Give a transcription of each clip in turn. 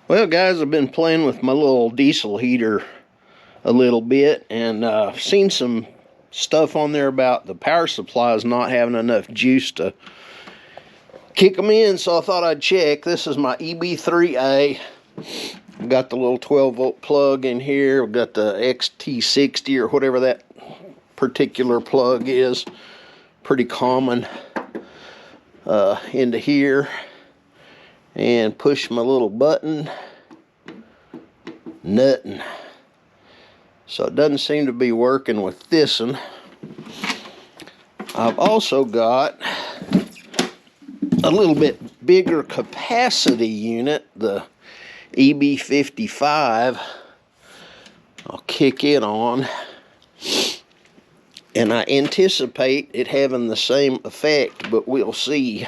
Well, guys, I've been playing with my little diesel heater a little bit, and seen some stuff on there about the power supplies not having enough juice to kick them in, so I thought I'd check. This is my EB3A. I've got the little 12-volt plug in here. I've got the XT60 or whatever that particular plug is. Pretty common into here. And push my little button. Nothing. So it doesn't seem to be working with this one. I've also got a little bit bigger capacity unit, the EB55. I'll kick it on, and I anticipate it having the same effect, but we'll see.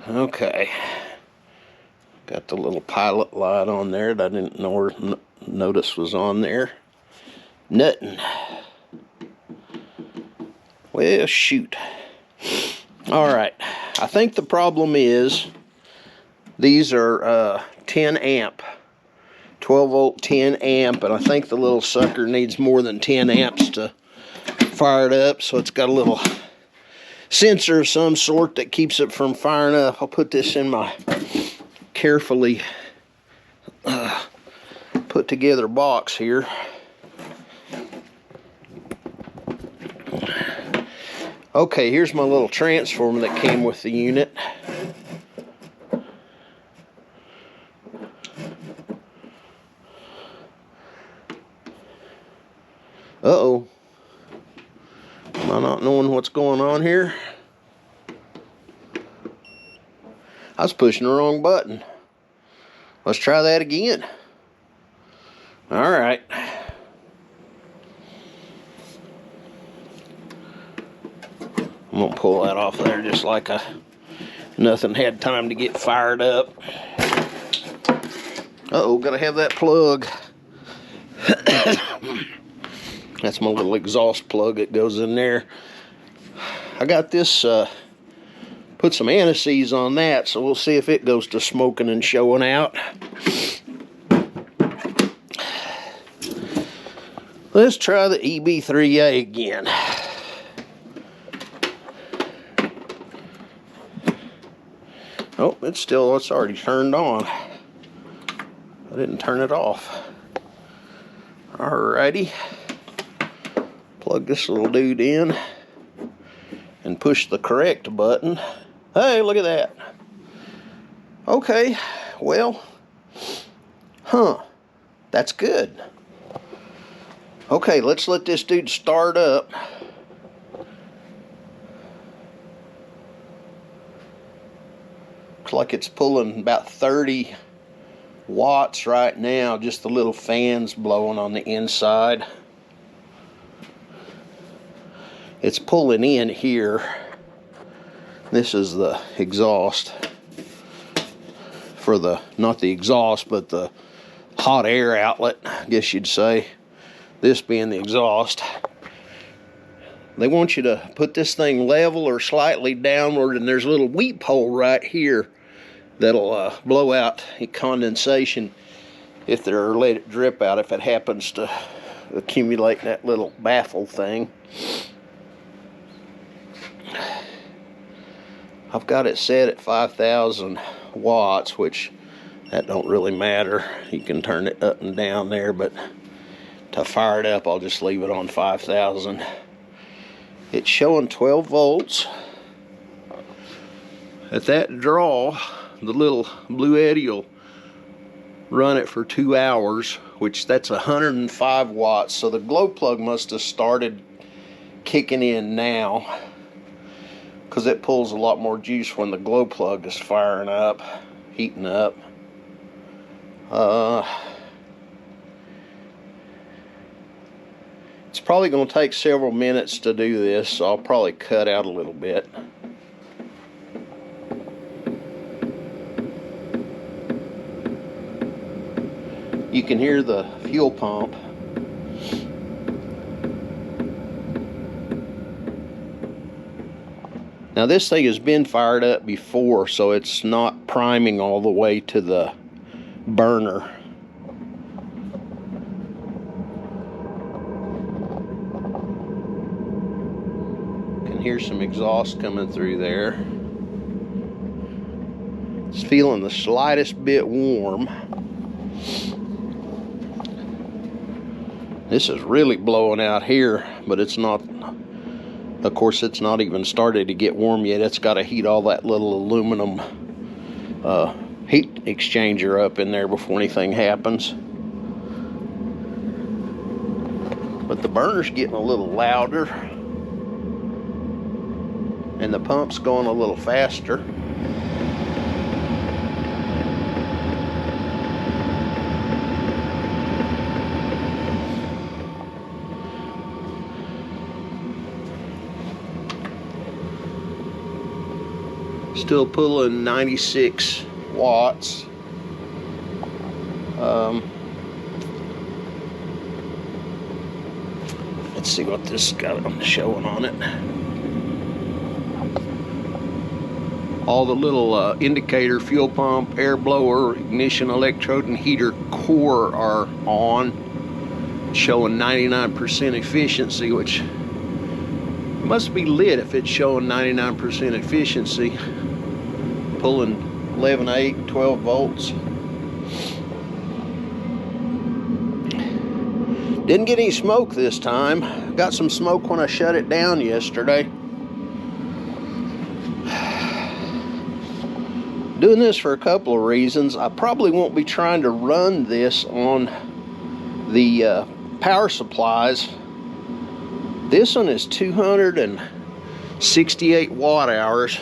Okay, got the little pilot light on there that I didn't notice was on there. Nothing. Well, shoot. Alright, I think the problem is these are 10 amp, 12 volt 10 amp, and I think the little sucker needs more than 10 amps to fire it up, so it's got a little sensor of some sort that keeps it from firing up. I'll put this in my carefully put together box here. Okay, here's my little transformer that came with the unit. Uh-oh. Am I not knowing what's going on here? I was pushing the wrong button. Let's try that again. Alright. I'm going to pull that off there just like nothing had time to get fired up. Uh-oh, gotta have that plug. That's my little exhaust plug that goes in there. I got this, put some anti-seize on that, so we'll see if it goes to smoking and showing out. Let's try the EB3A again. Oh, it's already turned on. I didn't turn it off. Alrighty. Plug this little dude in and push the correct button. Hey, look at that. Okay, well, that's good. Okay, let's let this dude start up. Looks like it's pulling about 30 watts right now, just the little fans blowing on the inside. It's pulling in here. This is the exhaust for not the exhaust, but the hot air outlet, I guess you'd say. This being the exhaust. They want you to put this thing level or slightly downward, and there's a little weep hole right here that'll blow out condensation if they're let it drip out, if it happens to accumulate in that little baffle thing. I've got it set at 5,000 watts, which that don't really matter. You can turn it up and down there, but to fire it up, I'll just leave it on 5,000. It's showing 12 volts. At that draw, the little Bluetti will run it for 2 hours, which that's 105 watts. So the glow plug must have started kicking in now, because it pulls a lot more juice when the glow plug is firing up, heating up. It's probably going to take several minutes to do this, so I'll probably cut out a little bit. You can hear the fuel pump. Now this thing has been fired up before, so it's not priming all the way to the burner. Can hear some exhaust coming through there. It's feeling the slightest bit warm. This is really blowing out here, but it's not, of course, it's not even started to get warm yet. It's got to heat all that little aluminum heat exchanger up in there before anything happens. But the burner's getting a little louder, and the pump's going a little faster. Still pulling 96 watts. Let's see what this got showing on it. All the little indicator, fuel pump, air blower, ignition electrode, and heater core are on, showing 99% efficiency, which must be lit if it's showing 99% efficiency. Pulling 11.8, 12 volts. Didn't get any smoke this time. Got some smoke when I shut it down yesterday. Doing this for a couple of reasons. I probably won't be trying to run this on the power supplies. This one is 268 watt hours,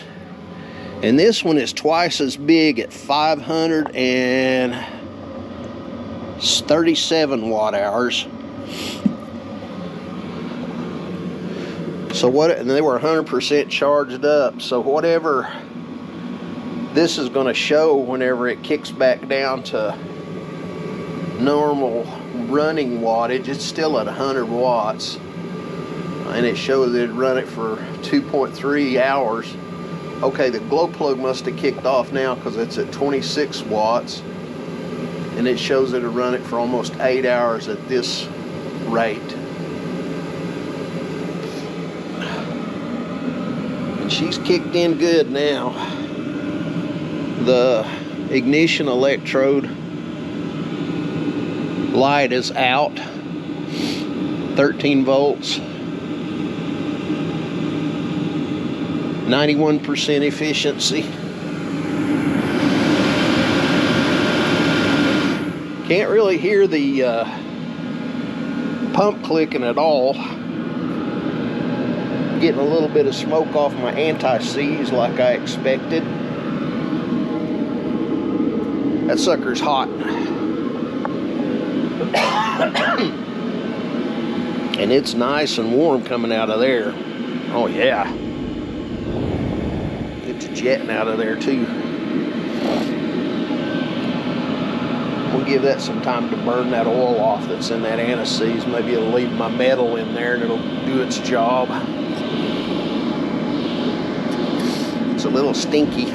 and this one is twice as big at 537 watt hours. So what, and they were 100% charged up. So whatever this is going to show whenever it kicks back down to normal running wattage, it's still at 100 watts. And it showed that it'd run it for 2.3 hours. Okay, the glow plug must have kicked off now because it's at 26 watts. And it shows it'll run it for almost 8 hours at this rate. And she's kicked in good now. The ignition electrode light is out, 13 volts, 91% efficiency. Can't really hear the pump clicking at all. Getting a little bit of smoke off my anti-seize like I expected. That sucker's hot. And it's nice and warm coming out of there. Oh yeah. It's jetting out of there too. We'll give that some time to burn that oil off that's in that anti-seize. Maybe it'll leave my metal in there and it'll do its job. It's a little stinky.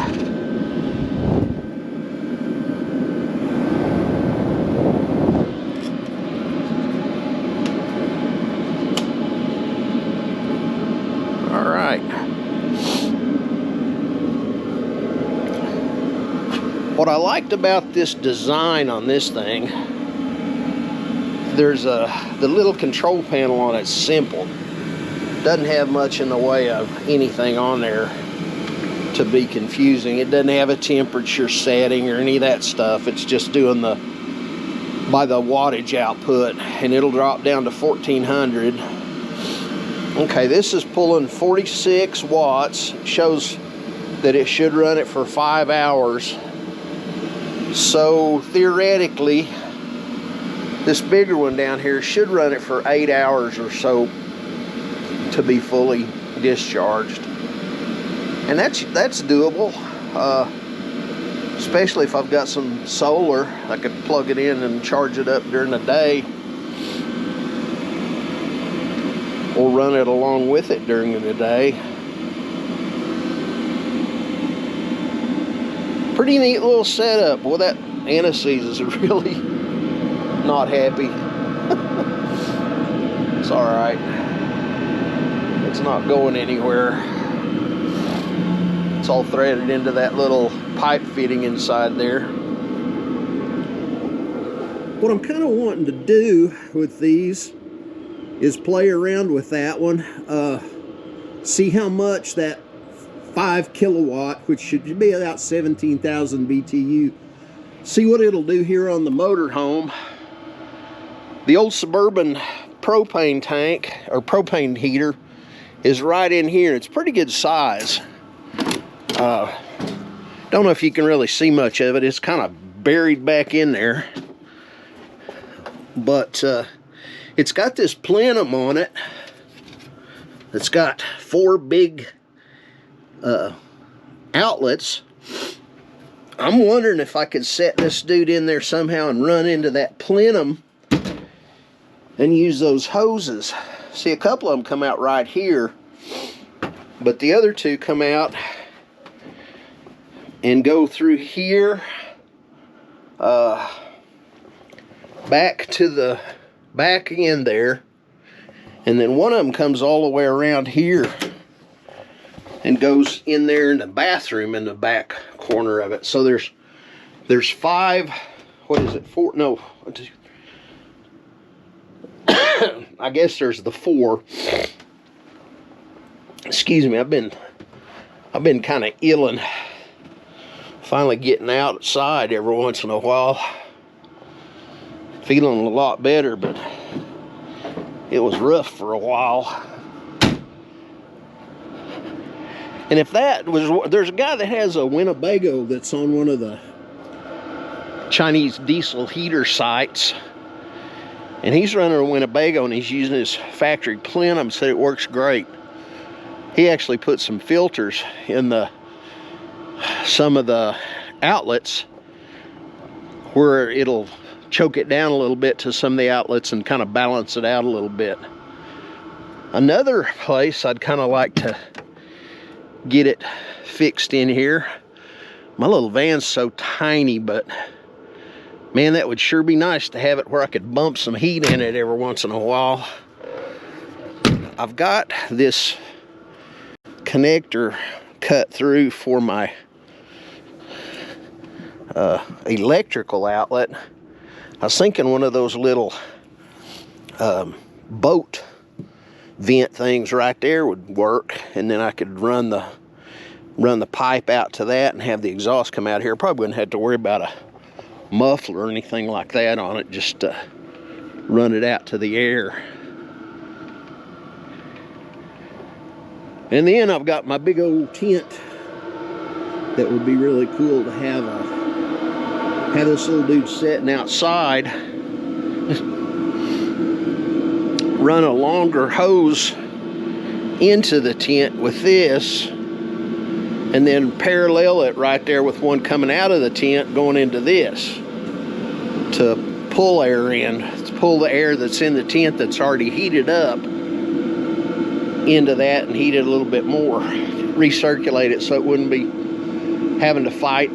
What I liked about this design on this thing, there's the little control panel on it's simple. Doesn't have much in the way of anything on there to be confusing. It doesn't have a temperature setting or any of that stuff. It's just doing by the wattage output, and it'll drop down to 1400. Okay, this is pulling 46 watts. It shows that it should run it for 5 hours. So theoretically, this bigger one down here should run it for 8 hours or so to be fully discharged. And that's doable, especially if I've got some solar. I could plug it in and charge it up during the day, or run it along with it during the day. Pretty neat little setup. Well, that anise-seed is really not happy. It's all right. It's not going anywhere. It's all threaded into that little pipe fitting inside there. What I'm kind of wanting to do with these is play around with that one. See how much that 5 kilowatt, which should be about 17,000 BTU, see what it'll do here on the motorhome. The old Suburban propane tank, or propane heater, is right in here. It's pretty good size. Don't know if you can really see much of it. It's kind of buried back in there. But it's got this plenum on it. It's got 4 big outlets. I'm wondering if I could set this dude in there somehow and run into that plenum and use those hoses. See, a couple of them come out right here, but the other 2 come out and go through here, back to the back end there, and then one of them comes all the way around here and goes in there in the bathroom in the back corner of it. So there's 5, what is it, 4, no, I guess there's the 4. Excuse me, I've been kind of ill and finally getting outside every once in a while. Feeling a lot better, but it was rough for a while. And if that was, there's a guy that has a Winnebago that's on one of the Chinese diesel heater sites, and he's running a Winnebago and he's using his factory plenum. Said it works great. He actually put some filters in some of the outlets where it'll choke it down a little bit to some of the outlets and kind of balance it out a little bit. Another place I'd kind of like to get it fixed in here. My little van's so tiny, but man, that would sure be nice to have it where I could bump some heat in it every once in a while. I've got this connector cut through for my electrical outlet. I was thinking one of those little boat vent things right there would work, and then I could run the pipe out to that and have the exhaust come out here. Probably wouldn't have to worry about a muffler or anything like that on it, just run it out to the air. And then I've got my big old tent that would be really cool to have this little dude sitting outside. Run a longer hose into the tent with this, and then parallel it right there with one coming out of the tent going into this to pull air in, to pull the air that's in the tent that's already heated up into that and heat it a little bit more, recirculate it so it wouldn't be having to fight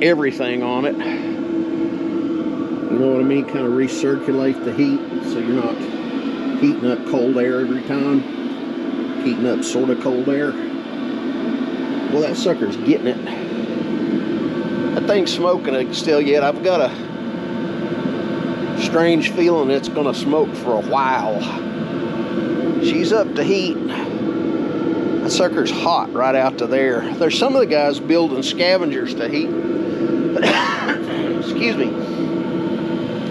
everything on it. You know what I mean? Kind of recirculate the heat so you're not heating up cold air every time, heating up sort of cold air. Well, that sucker's getting it. That thing's smoking it still yet. I've got a strange feeling it's gonna smoke for a while. She's up to heat. That sucker's hot right out to there. There's some of the guys building scavengers to heat. Excuse me.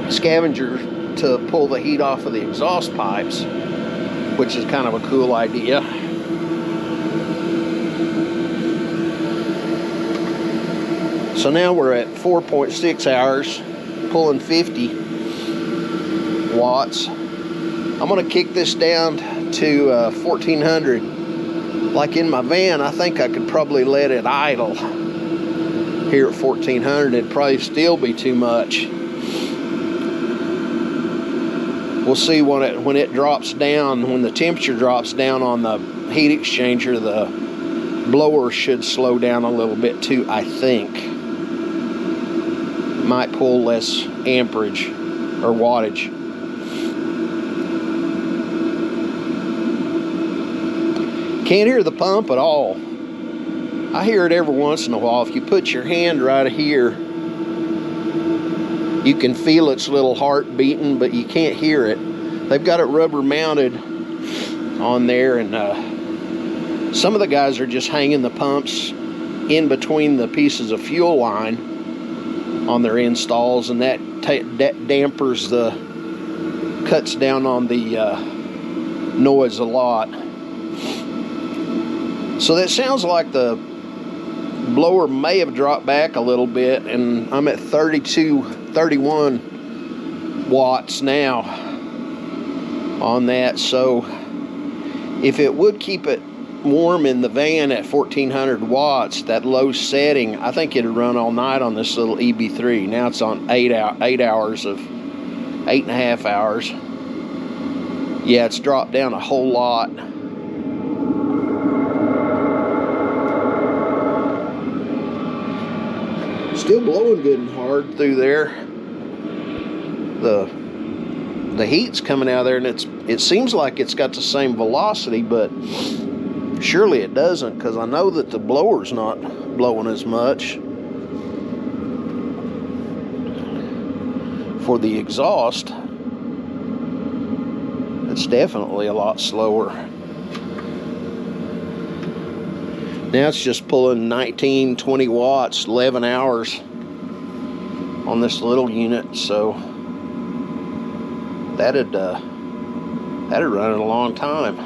Scavengers to pull the heat off of the exhaust pipes, which is kind of a cool idea. So now we're at 4.6 hours, pulling 50 watts. I'm gonna kick this down to 1400. Like in my van, I think I could probably let it idle here at 1400. It'd probably still be too much. We'll see when it drops down, when the temperature drops down on the heat exchanger, the blower should slow down a little bit too, I think. might pull less amperage or wattage. Can't hear the pump at all. I hear it every once in a while. If you put your hand right here, you can feel its little heart beating, but you can't hear it. They've got it rubber mounted on there, and some of the guys are just hanging the pumps in between the pieces of fuel line on their installs, and that dampers cuts down on the noise a lot. So that sounds like the blower may have dropped back a little bit, and I'm at 31 watts now on that. So if it would keep it warm in the van at 1400 watts, that low setting, I think it'd run all night on this little EB3. Now it's on 8.5 hours. Yeah, it's dropped down a whole lot. Still blowing good and hard through there. The heat's coming out of there, and it seems like it's got the same velocity, but surely it doesn't, because I know that the blower's not blowing as much. For the exhaust, it's definitely a lot slower. Now it's just pulling 19, 20 watts, 11 hours on this little unit, so that'd run it a long time.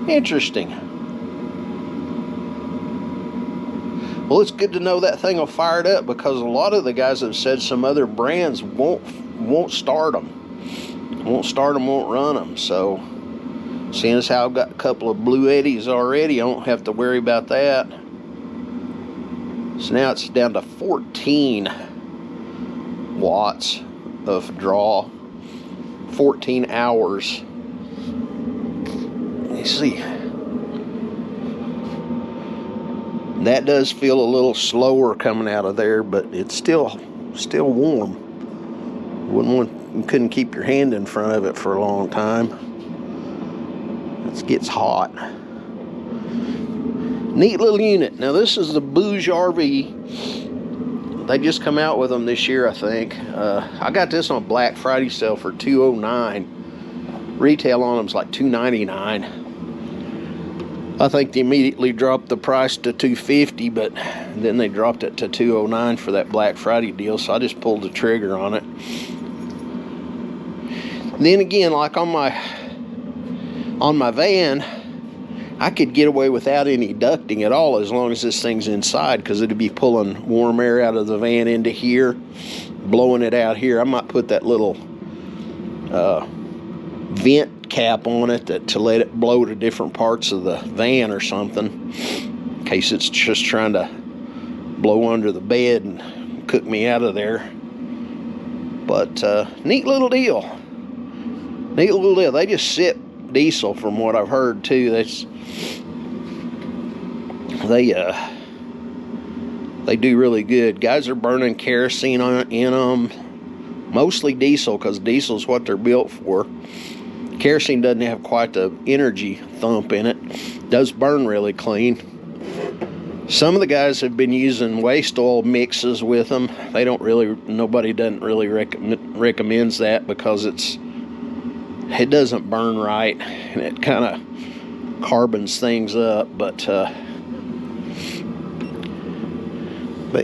Interesting. Well, it's good to know that thing will fire it up, because a lot of the guys have said some other brands won't start them. Won't start them, won't run them. So seeing as how I've got a couple of Bluettis already, I don't have to worry about that. So now it's down to 14 watts of draw, 14 hours. Let me see. That does feel a little slower coming out of there, but it's still warm. You couldn't keep your hand in front of it for a long time. It gets hot. Neat little unit. Now this is the BougeRV. They just come out with them this year, I think. I got this on Black Friday sale for $209. Retail on them is like $299. I think they immediately dropped the price to $250, but then they dropped it to $209 for that Black Friday deal, so I just pulled the trigger on it. Then again, like on my van, I could get away without any ducting at all as long as this thing's inside, because it'd be pulling warm air out of the van into here, blowing it out here. I might put that little vent cap on it to let it blow to different parts of the van or something, in case it's just trying to blow under the bed and cook me out of there. But neat little deal. Neat little deal. They just sip diesel, from what I've heard too. They do really good. Guys are burning kerosene in them, mostly diesel, because diesel's what they're built for. Kerosene doesn't have quite the energy thump in it. Does burn really clean. Some of the guys have been using waste oil mixes with them. Nobody doesn't really recommends that, because it doesn't burn right, and it kind of carbons things up. But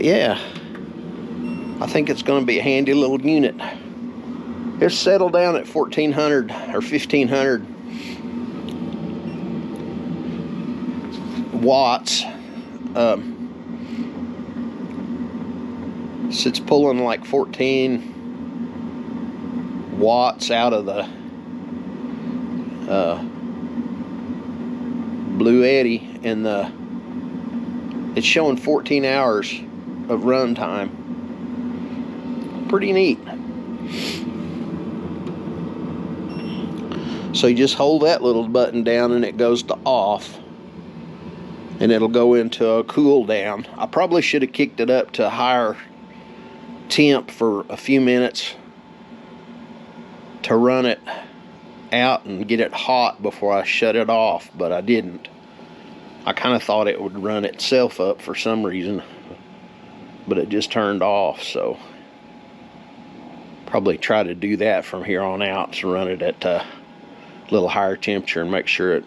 yeah, I think it's going to be a handy little unit. It's settled down at 1400 or 1500 watts. So it's pulling like 14 watts out of the Bluetti, and it's showing 14 hours of run time. Pretty neat. So you just hold that little button down and it goes to off, and it'll go into a cool down. I probably should have kicked it up to higher temp for a few minutes to run it out and get it hot before I shut it off, but I didn't. I kind of thought it would run itself up for some reason, but it just turned off. So probably try to do that from here on out, to run it at a little higher temperature and make sure it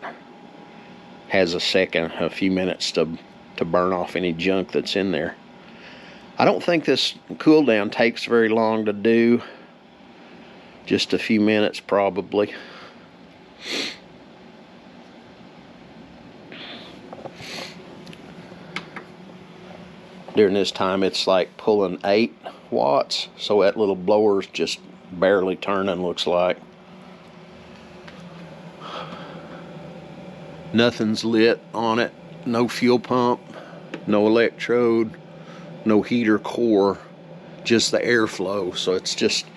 has a few minutes to burn off any junk that's in there. I don't think this cool down takes very long to do, just a few minutes probably. During this time it's like pulling 8 watts, so that little blower's just barely turning, looks like. Nothing's lit on it, no fuel pump, no electrode, no heater core, just the airflow. So it's just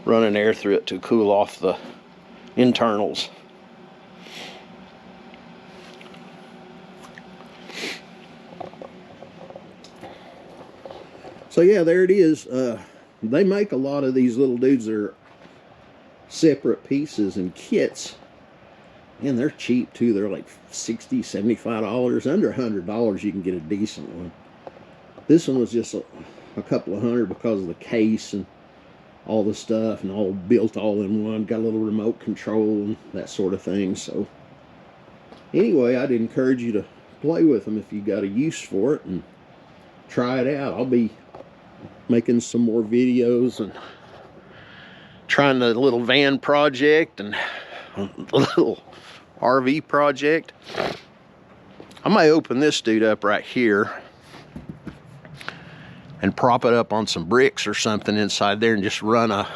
running air through it to cool off the internals. So yeah, there it is. They make a lot of these little dudes that are separate pieces and kits, and they're cheap too. They're like $60, $75. Under $100 you can get a decent one. This one was just a couple of hundred because of the case and all the stuff, and all built all in one. Got a little remote control and that sort of thing. So anyway, I'd encourage you to play with them if you got a use for it and try it out. I'll be making some more videos and trying the little van project and the little RV project. I may open this dude up right here and prop it up on some bricks or something inside there and just run a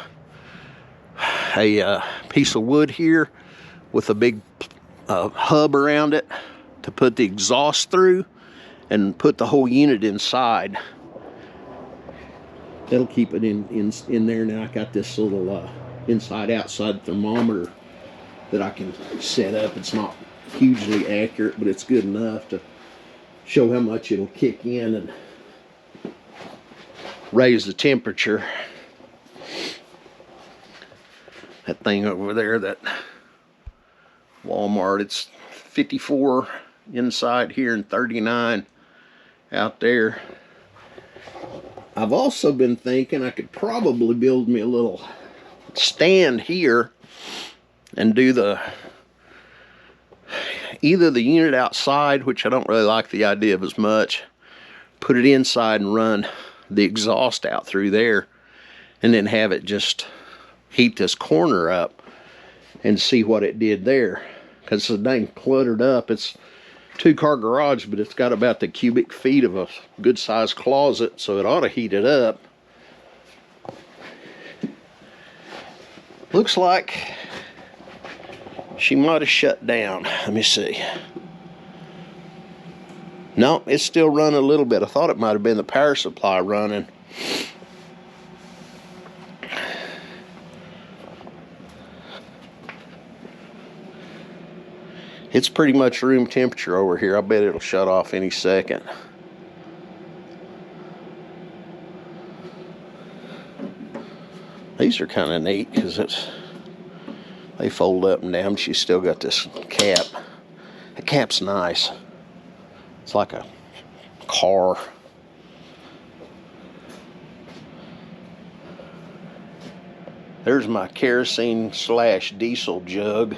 piece of wood here with a big hub around it to put the exhaust through, and put the whole unit inside. That'll keep it in there. Now I got this little inside-outside thermometer that I can set up. It's not hugely accurate, but it's good enough to show how much it'll kick in and raise the temperature. That thing over there, that Walmart, it's 54 inside here and 39 out there. I've also been thinking I could probably build me a little stand here and do either the unit outside, which I don't really like the idea of as much, put it inside and run the exhaust out through there, and then have it just heat this corner up and see what it did there, because it's so dang cluttered up. It's 2-car garage, but it's got about the cubic feet of a good sized closet, so it ought to heat it up. Looks like she might have shut down. Let me see. No, it's still running a little bit. I thought it might have been the power supply running. It's pretty much room temperature over here. I bet it'll shut off any second. These are kind of neat because they fold up and down. She's still got this cap. The cap's nice. It's like a car. There's my kerosene / diesel jug.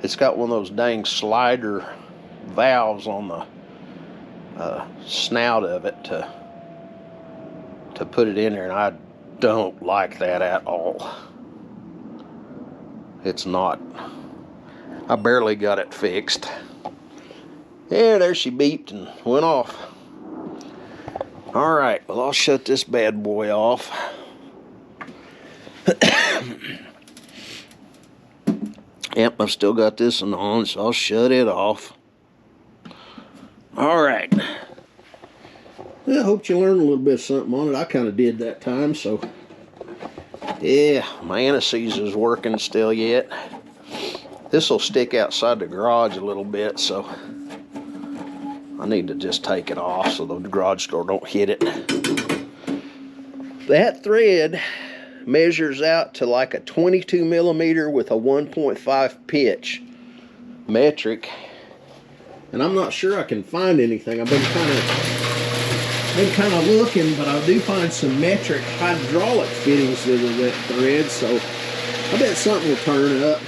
It's got one of those dang slider valves on the snout of it to put it in there, and I don't like that at all. It's not. I barely got it fixed. Yeah, there she beeped and went off. All right, well, I'll shut this bad boy off. Yep, I've still got this one on, so I'll shut it off. All right. Well, I hope you learned a little bit of something on it. I kind of did that time, so yeah, my anesthesia is working still yet. This will stick outside the garage a little bit, so I need to just take it off so the garage door don't hit it. That thread measures out to like a 22 millimeter with a 1.5 pitch metric. And I'm not sure I can find anything. I've been kind of looking, but I do find some metric hydraulic fittings to that thread, so I bet something will turn up.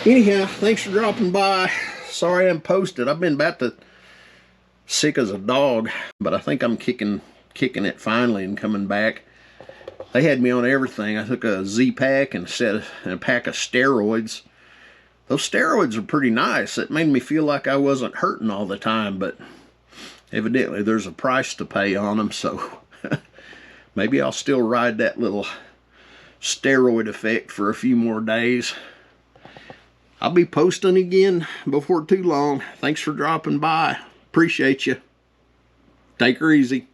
Anyhow, thanks for dropping by. Sorry I haven't posted. I've been about to sick as a dog, but I think I'm kicking it finally and coming back. They had me on everything. I took a Z-Pack and a pack of steroids. Those steroids are pretty nice. It made me feel like I wasn't hurting all the time, but evidently there's a price to pay on them, so maybe I'll still ride that little steroid effect for a few more days. I'll be posting again before too long. Thanks for dropping by. Appreciate you. Take her easy.